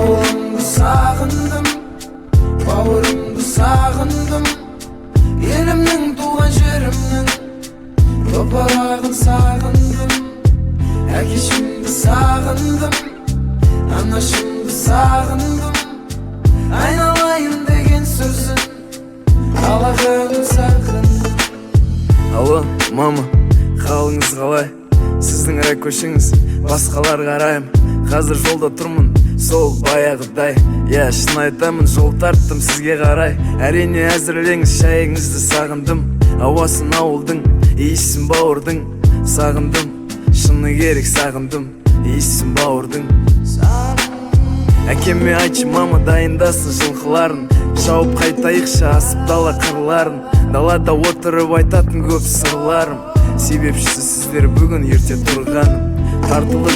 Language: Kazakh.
Ауылымды сағындым, бауырымды сағындым, елімнің туған жерімнің топырағын сағындым. Әкешімді сағындым, анашымды сағындым, айналайын деген сөзін қалағанын сағындым. Алло, мама, қалыңыз қалай? Сіздің көшіңіз басқалар қарайым. Қазір жолда тұрмын, сол баяғыдай. Шын айтамын, жол тарттым сізге қарай. Әрине әзірлеңіз шайыңызды, сағындым. Ауасын ауылдың, иісін бауырдың. Сағындым, шыны керек сағындым, иісін бауырдың. Әкеме айтшы, мама дайындасын жылқыларын, шауып қайтайықшы асып дала қырларын. Далада отырып айтатын көп сырларым, себепшісі сіздер бүгін ерте тұрғаным. Тартылып